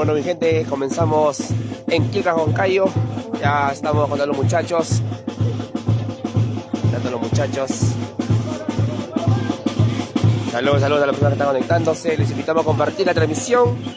Bueno, mi gente, comenzamos en Quilca, Huancayo. Ya estamos con los muchachos. Dando los muchachos. Saludos a las personas que están conectándose. Les invitamos a compartir la transmisión.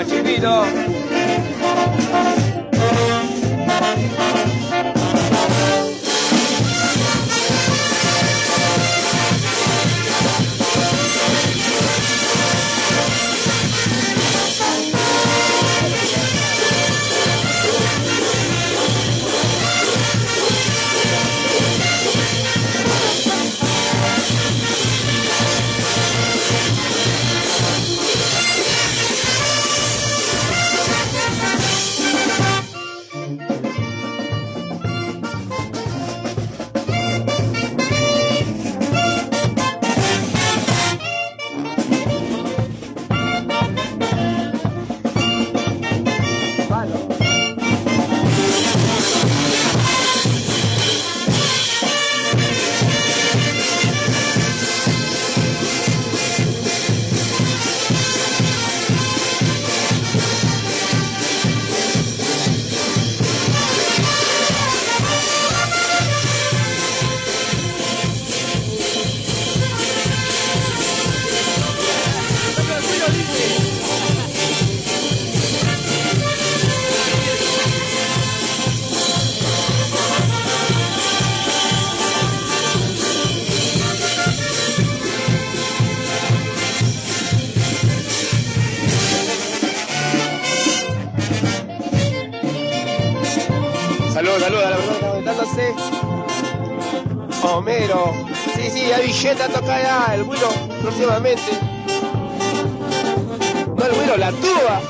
Chipito. Saludos a la persona que está conectándose. Homero. Sí, hay billeta toca ya, el Willow próximamente. No el Willow, la tuba.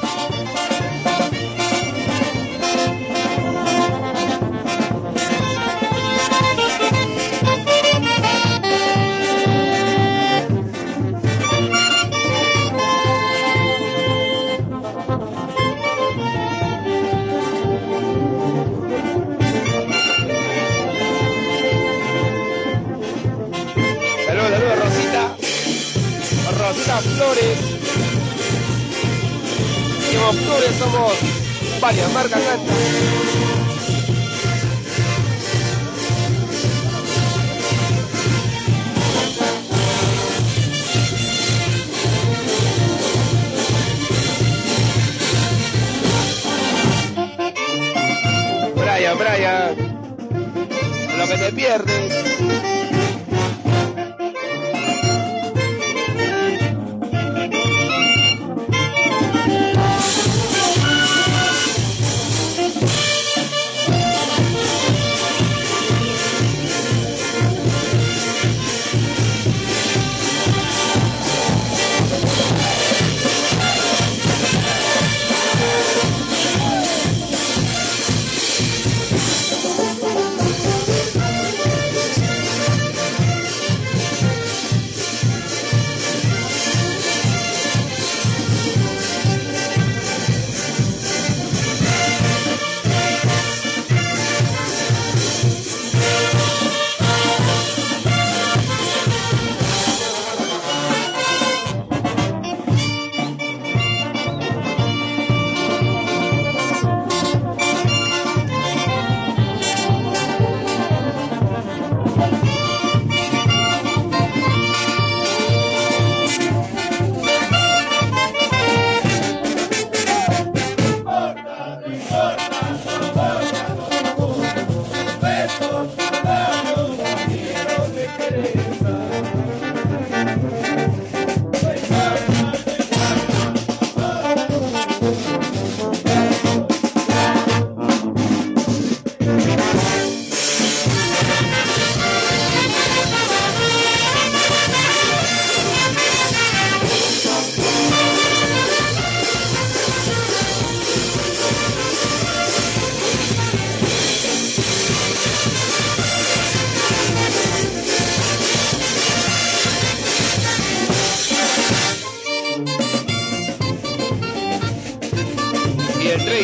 Rosita Flores. Y en octubre somos varias marcas cantas. Brian, lo que te pierdes.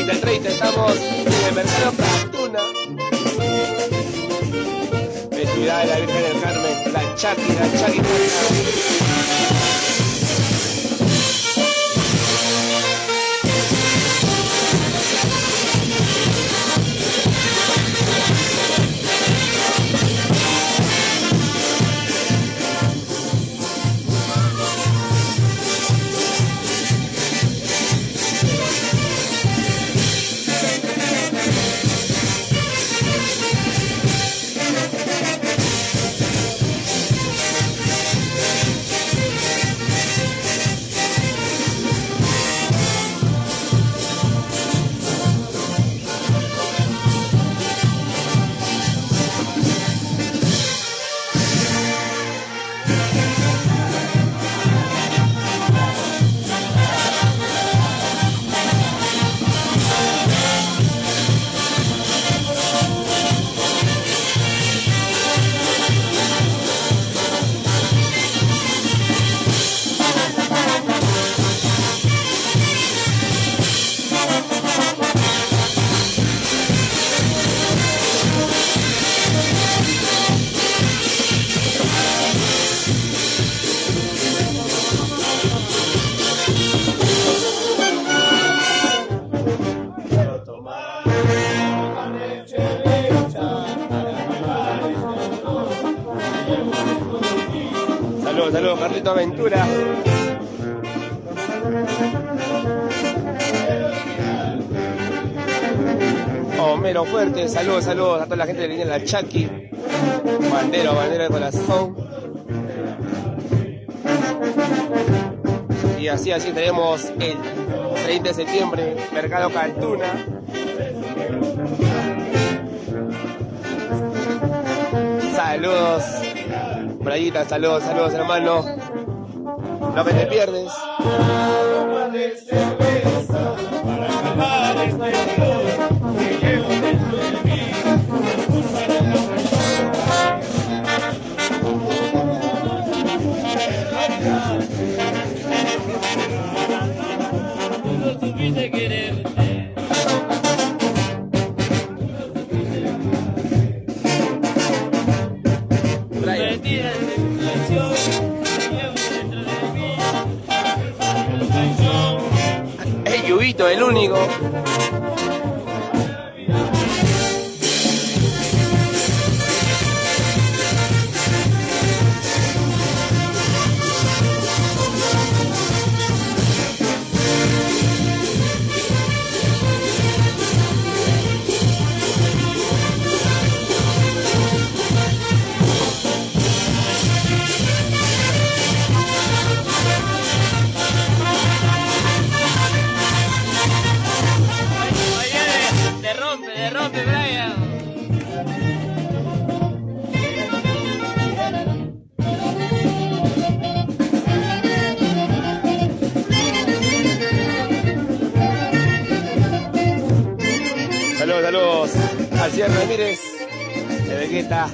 30, estamos en el mercado Cantuna. Festividad de la Virgen del Carmen, la Chaki. Saludos, Carlito Aventura. Homero Fuerte, saludos a toda la gente que viene a la Chaki. Bandero de corazón. Y así tenemos el 30 de septiembre, Mercado Cantuna. Saludos, Brayita, saludos hermano. No me te pierdes. Es Yubito, el único. rompe, Brian. Saludos al señor Ramírez de Vegeta.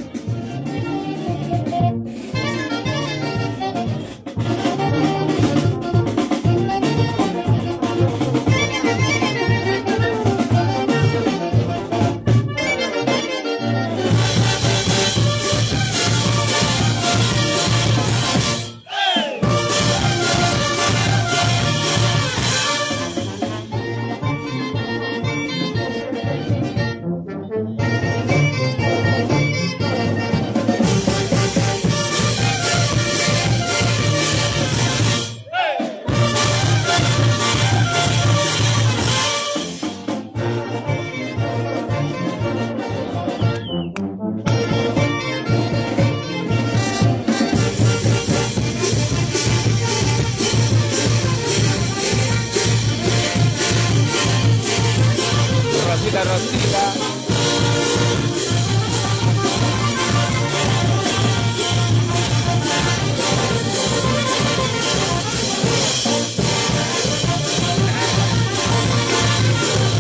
Rosita.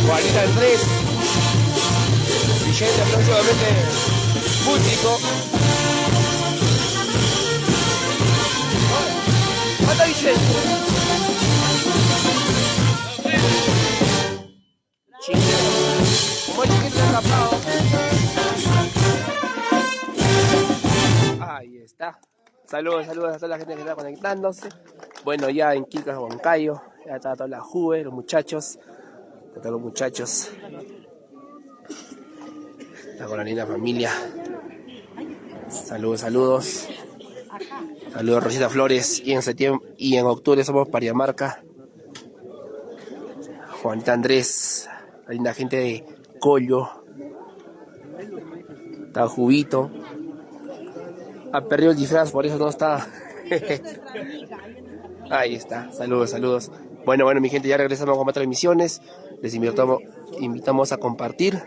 Juanita Andrés. Vicente próximamente músico. Mata Vicente. está. Saludos a toda la gente que está conectándose. Bueno, ya en Quilcas, Huancayo, ya está toda la juve, los muchachos. Están los muchachos. Está con la linda familia. Saludos. Saludos Rosita Flores. Y en septiembre y en octubre somos Pariamarca. Juanita Andrés, la linda gente de Collo. Está Jubito. Ha perdido el disfraz, por eso no está. Ahí está. Saludos. Bueno, mi gente, ya regresamos con más transmisiones. Les invitamos a compartir.